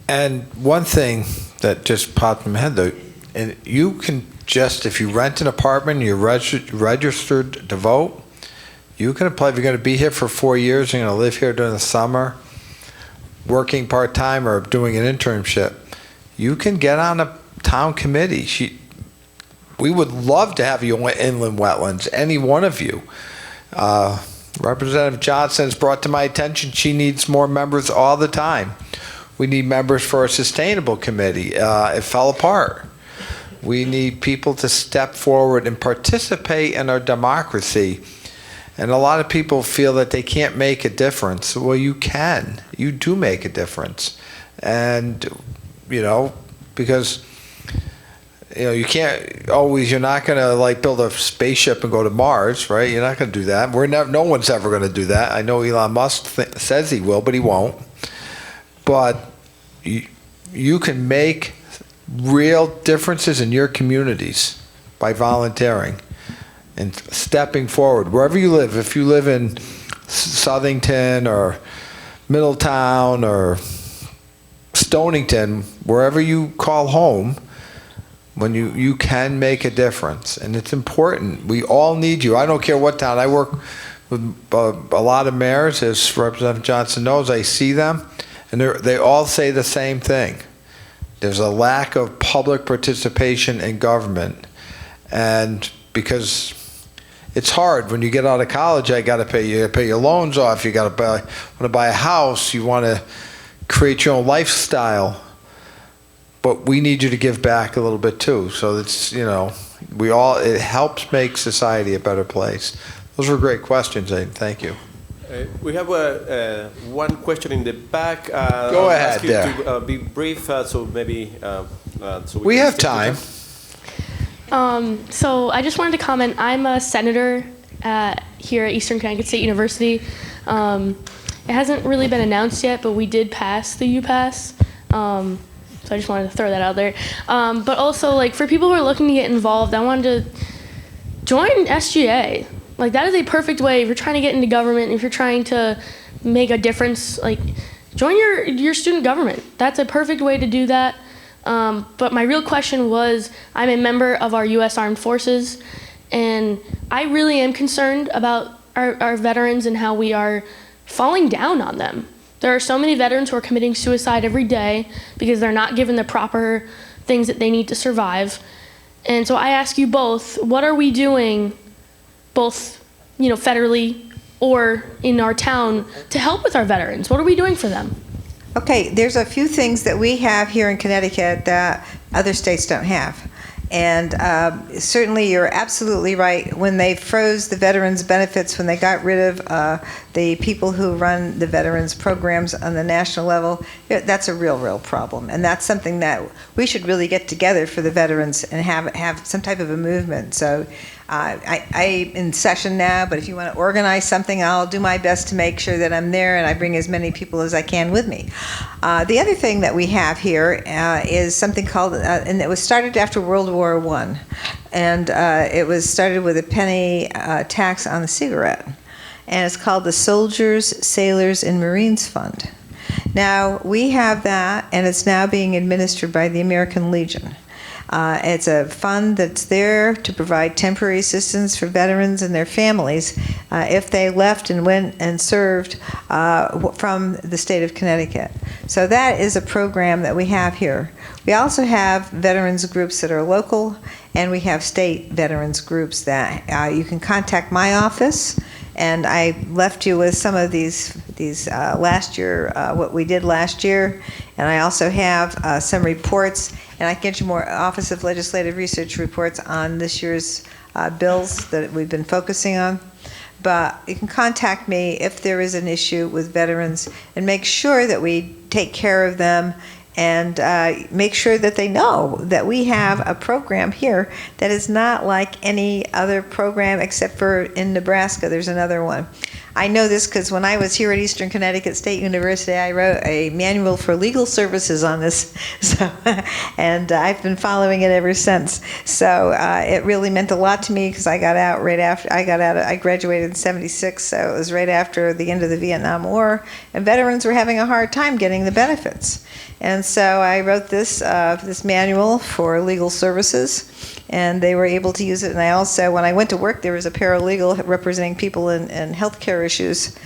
Speaker 5: And one thing that just popped in my head, though, and you can just, if you rent an apartment, you're registered to vote, you can apply. If you're going to be here for 4 years, you're going to live here during the summer, working part-time or doing an internship, you can get on a town committee. We would love to have you on inland wetlands, any one of you. Representative Johnson has brought to my attention she needs more members all the time. We need members for our sustainable committee. It fell apart. We need people to step forward and participate in our democracy. And a lot of people feel that they can't make a difference. Well, you can. You do make a difference. And, because, you can't always, you're not going to build a spaceship and go to Mars, right? You're not going to do that. No one's ever going to do that. I know Elon Musk says he will, but he won't. But you can make real differences in your communities by volunteering and stepping forward wherever you live. If you live in Southington or Middletown or Stonington, wherever you call home, when you can make a difference. And it's important. We all need you. I don't care what town. I work with a lot of mayors, as Representative Johnson knows. I see them, and they all say the same thing. There's a lack of public participation in government. And because it's hard when you get out of college, you got to pay your loans off. You got to want to buy a house. You want to create your own lifestyle. But we need you to give back a little bit too. So it's it helps make society a better place. Those were great questions, Aiden. Thank you.
Speaker 1: We have one question in the back.
Speaker 5: Go ahead.
Speaker 1: Ask you to be brief, so maybe so
Speaker 5: we have time.
Speaker 11: So I just wanted to comment. I'm a senator here at Eastern Connecticut State University. It hasn't really been announced yet, but we did pass the UPass. So I just wanted to throw that out there. But also, for people who are looking to get involved, I wanted to join SGA. That is a perfect way if you're trying to get into government, if you're trying to make a difference, join your student government. That's a perfect way to do that. But my real question was, I'm a member of our U.S. Armed Forces, and I really am concerned about our veterans and how we are falling down on them. There are so many veterans who are committing suicide every day because they're not given the proper things that they need to survive. And so I ask you both, what are we doing, both federally or in our town, to help with our veterans? What are we doing for them?
Speaker 4: Okay, there's a few things that we have here in Connecticut that other states don't have. And certainly you're absolutely right. When they froze the veterans benefits, when they got rid of the people who run the veterans programs on the national level, that's a real problem. And that's something that we should really get together for the veterans and have some type of a movement. So I'm in session now, but if you want to organize something, I'll do my best to make sure that I'm there and I bring as many people as I can with me. The other thing that we have here is something called, and it was started after World War I, and it was started with a penny tax on the cigarette, and it's called the Soldiers, Sailors, and Marines Fund. Now, we have that, and it's now being administered by the American Legion. It's a fund that's there to provide temporary assistance for veterans and their families if they left and went and served from the state of Connecticut. So that is a program that we have here. We also have veterans groups that are local, and we have state veterans groups that you can contact my office. And I left you with some of these last year, what we did last year. And I also have some reports, and I can get you more Office of Legislative Research reports on this year's bills that we've been focusing on. But you can contact me if there is an issue with veterans, and make sure that we take care of them, and make sure that they know that we have a program here that is not like any other program, except for in Nebraska, there's another one. I know this because when I was here at Eastern Connecticut State University, I wrote a manual for legal services on this, and I've been following it ever since. So it really meant a lot to me, because I got out right after, I graduated in '76, so it was right after the end of the Vietnam War, and veterans were having a hard time getting the benefits. And so I wrote this manual for legal services, and they were able to use it. And I also, when I went to work, there was a paralegal representing people in healthcare issues,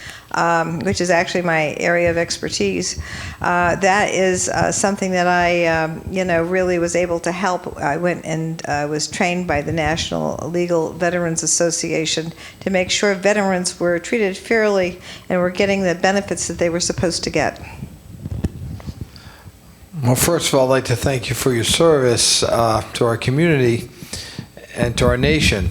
Speaker 4: which is actually my area of expertise. That is something that I, really was able to help. I went and was trained by the National Legal Veterans Association to make sure veterans were treated fairly and were getting the benefits that they were supposed to get.
Speaker 5: Well, first of all, I'd like to thank you for your service to our community and to our nation.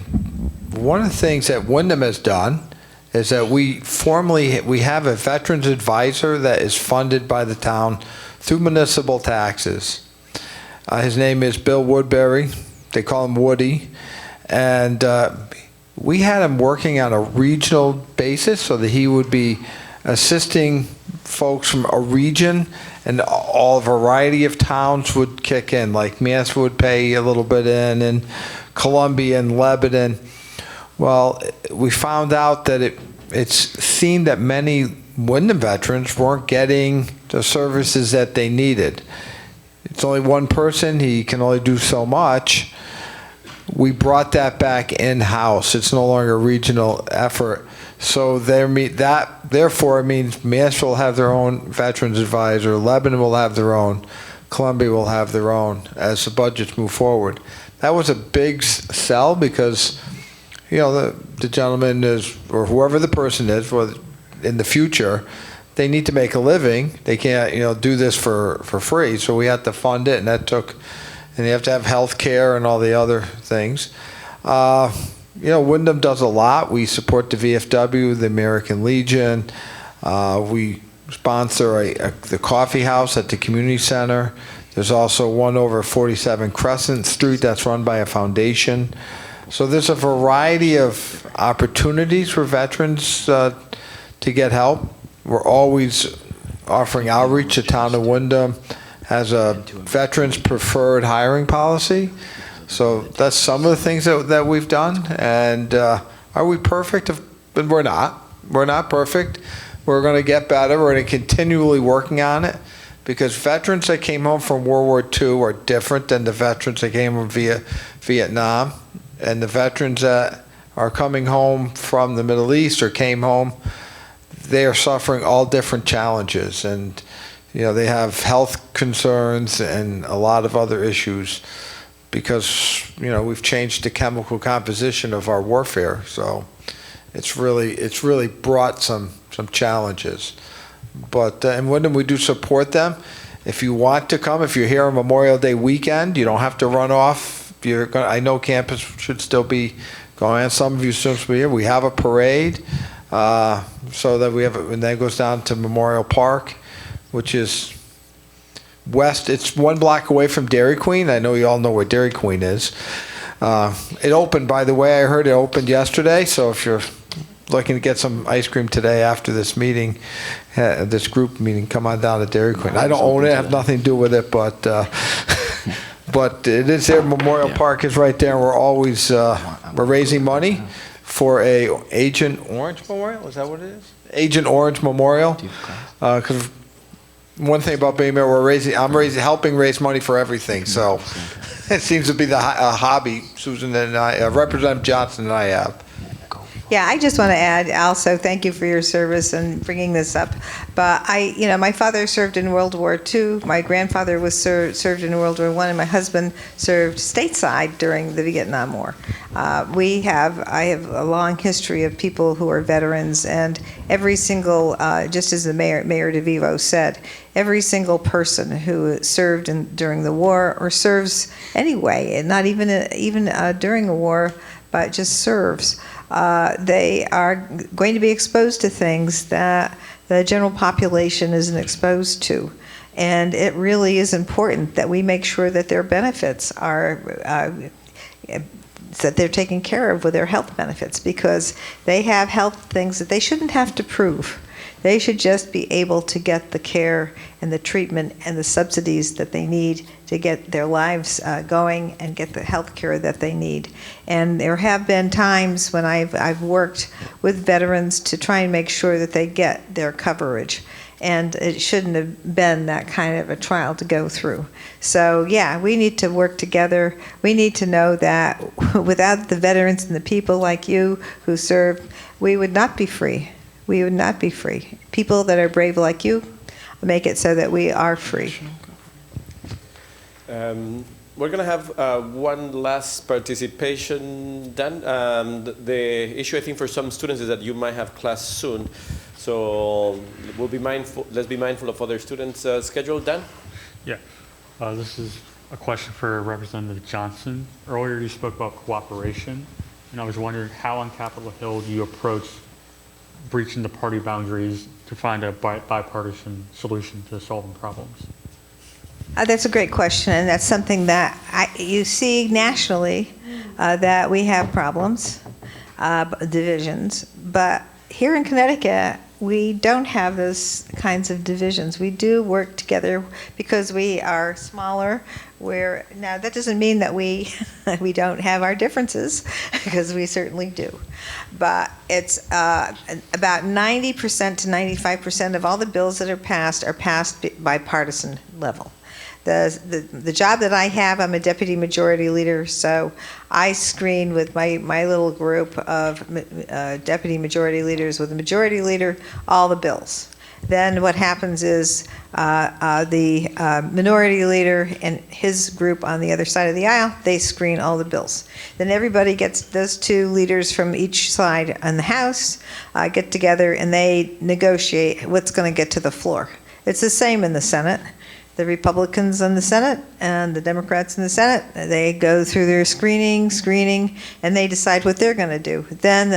Speaker 5: One of the things that Wyndham has done is that we have a veterans advisor that is funded by the town through municipal taxes. His name is Bill Woodbury. They call him Woody. And we had him working on a regional basis so that he would be assisting folks from a region, and all variety of towns would kick in, like Mansfield would pay a little bit in, and Columbia and Lebanon. Well, we found out that it's seen that many Wyndham veterans weren't getting the services that they needed. It's only one person, he can only do so much. We brought that back in-house. It's no longer a regional effort. So therefore it means Mansfield will have their own veterans advisor, Lebanon will have their own, Columbia will have their own as the budgets move forward. That was a big sell, because the gentleman is, or whoever the person is, in the future, they need to make a living. They can't do this for free. So we had to fund it, and and you have to have health care and all the other things. Wyndham does a lot. We support the VFW, the American Legion. We sponsor the coffee house at the community center. There's also one over 47 Crescent Street that's run by a foundation. So there's a variety of opportunities for veterans to get help. We're always offering outreach. The town of Wyndham has a veterans preferred hiring policy. So that's some of the things that we've done. And are we perfect? We're not. We're not perfect. We're going to get better. We're going to continually working on it, because veterans that came home from World War II are different than the veterans that came from Vietnam. And the veterans that are coming home from the Middle East or came home, they are suffering all different challenges. And, they have health concerns and a lot of other issues, because we've changed the chemical composition of our warfare. So it's really brought some challenges. But in Wyndham, we do support them. If you want to come, if you're here on Memorial Day weekend, you don't have to run off. I know campus should still be going on. Some of you still be here. We have a parade, so that we have, and then it goes down to Memorial Park, which is west. It's 1 block away from Dairy Queen. I know you all know where Dairy Queen is. It opened, by the way. I heard it opened yesterday. So if you're looking to get some ice cream today after this meeting, this group meeting, come on down to Dairy Queen. I don't own it. I have nothing to do with it, but but it is there. Memorial Park is right there. We're always we're raising money for a Agent Orange Memorial. Is that what it is? Agent Orange Memorial. Because One thing about being mayor, I'm helping raise money for everything, so it seems to be the hobby Susan and I, Representative Johnson and I have.
Speaker 4: Yeah, I just want to add also, thank you for your service and bringing this up. But my father served in World War II. My grandfather was served in World War I, and my husband served stateside during the Vietnam War. I have a long history of people who are veterans, and every single, just as the Mayor DeVivo said, every single person who served during the war or serves anyway, and not even during a war, but just serves. They are going to be exposed to things that the general population isn't exposed to. And it really is important that we make sure that their benefits are, that they're taken care of with their health benefits, because they have health things that they shouldn't have to prove. They should just be able to get the care and the treatment and the subsidies that they need to get their lives going and get the health care that they need. And there have been times when I've worked with veterans to try and make sure that they get their coverage. And it shouldn't have been that kind of a trial to go through. So yeah, we need to work together. We need to know that without the veterans and the people like you who served, we would not be free. We would not be free. People that are brave like you make it so that we are free.
Speaker 1: We're going to have one last participation done. The issue, I think, for some students is that you might have class soon. So we'll be mindful. Let's be mindful of other students' schedule. Dan?
Speaker 7: Yeah. This is a question for Representative Johnson. Earlier you spoke about cooperation, and I was wondering how on Capitol Hill do you approach breaching the party boundaries to find a bipartisan solution to solving problems?
Speaker 4: That's a great question, and that's something that you see nationally, that we have problems, divisions, but here in Connecticut, we don't have those kinds of divisions. We do work together because we are smaller. Now that doesn't mean that we don't have our differences, because we certainly do. But it's about 90% to 95% of all the bills that are passed by partisan level. The job that I have, I'm a deputy majority leader, so I screen with my little group of deputy majority leaders with the majority leader all the bills. Then what happens is the minority leader and his group on the other side of the aisle, they screen all the bills. Then everybody gets, those two leaders from each side in the House get together and they negotiate what's going to get to the floor. It's the same in the Senate. The Republicans in the Senate and the Democrats in the Senate, they go through their screening, and they decide what they're going to do. Then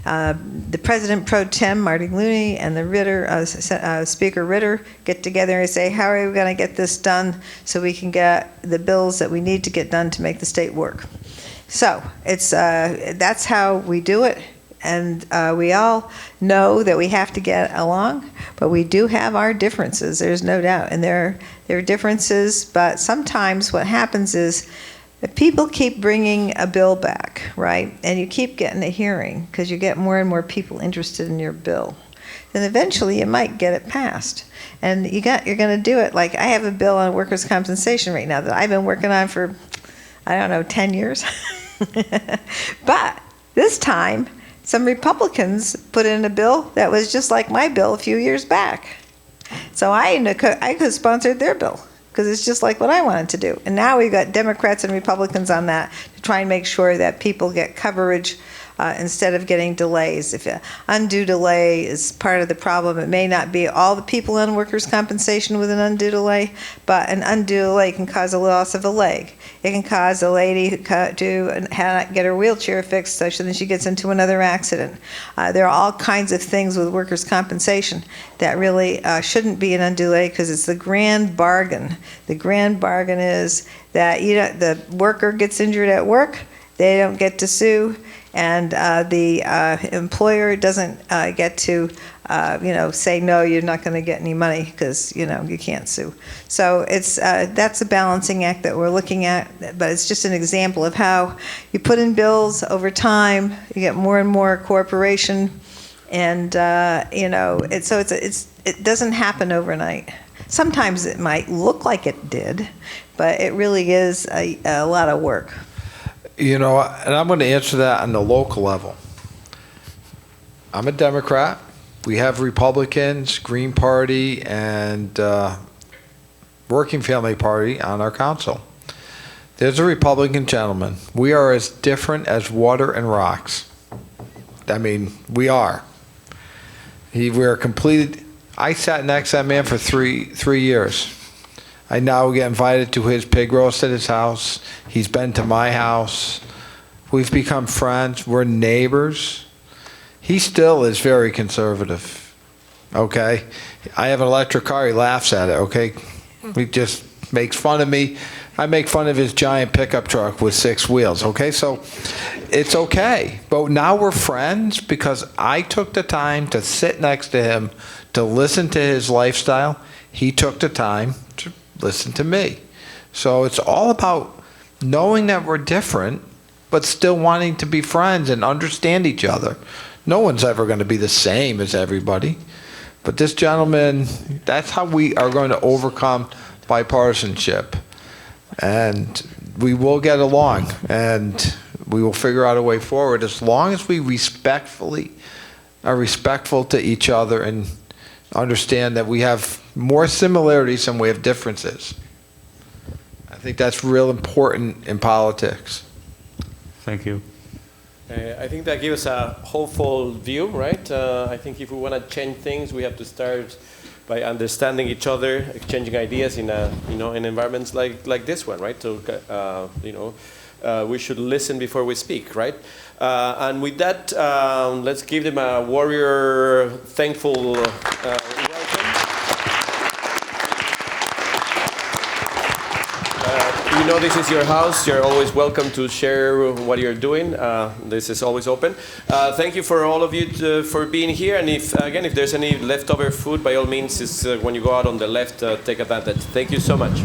Speaker 4: the President pro tem, Marty Looney, and the Ritter, Speaker Ritter get together and say, how are we going to get this done so we can get the bills that we need to get done to make the state work? So it's that's how we do it. And we all know that we have to get along, but we do have our differences, there's no doubt. And there are differences, but sometimes what happens is if people keep bringing a bill back, right, and you keep getting a hearing because you get more and more people interested in your bill, then eventually you might get it passed. And you're going to do it. Like I have a bill on workers' compensation right now that I've been working on for, 10 years. But this time, some Republicans put in a bill that was just like my bill a few years back. So I co-sponsored their bill because it's just like what I wanted to do. And now we've got Democrats and Republicans on that to try and make sure that people get coverage instead of getting delays. If an undue delay is part of the problem, it may not be all the people on workers' compensation with an undue delay, but an undue delay can cause a loss of a leg. It can cause a lady to get her wheelchair fixed so then she gets into another accident. There are all kinds of things with workers' compensation that really shouldn't be an undue delay because it's the grand bargain. The grand bargain is that the worker gets injured at work, they don't get to sue, and the employer doesn't get to say, no, you're not going to get any money because, you can't sue. So that's a balancing act that we're looking at, but it's just an example of how you put in bills over time, you get more and more cooperation, and, it doesn't happen overnight. Sometimes it might look like it did, but it really is a lot of work.
Speaker 5: You know, and I'm going to answer that on the local level. I'm a Democrat. We have Republicans, Green Party, and Working Family Party on our council. There's a Republican gentleman. We are as different as water and rocks. I mean, we are. We are completed. I sat next to that man for three years. I now get invited to his pig roast at his house. He's been to my house. We've become friends. We're neighbors. He still is very conservative. Okay? I have an electric car. He laughs at it. Okay? He just makes fun of me. I make fun of his giant pickup truck with 6 wheels. Okay? So it's okay. But now we're friends because I took the time to sit next to him, to listen to his lifestyle. He took the time to listen to me. So it's all about knowing that we're different, but still wanting to be friends and understand each other. No one's ever going to be the same as everybody. But this gentleman, that's how we are going to overcome bipartisanship. And we will get along, and we will figure out a way forward as long as we respectfully are respectful to each other and understand that we have more similarities than we have differences. I think that's real important in politics.
Speaker 7: Thank you.
Speaker 1: I think that gives a hopeful view, right? I think if we want to change things, we have to start by understanding each other, exchanging ideas in in environments like this one, right? So we should listen before we speak, right? And with that, let's give them a warrior, thankful welcome. You know this is your house. You're always welcome to share what you're doing. This is always open. Thank you for all of you for being here. And if there's any leftover food, by all means, when you go out on the left, take advantage. Thank you so much.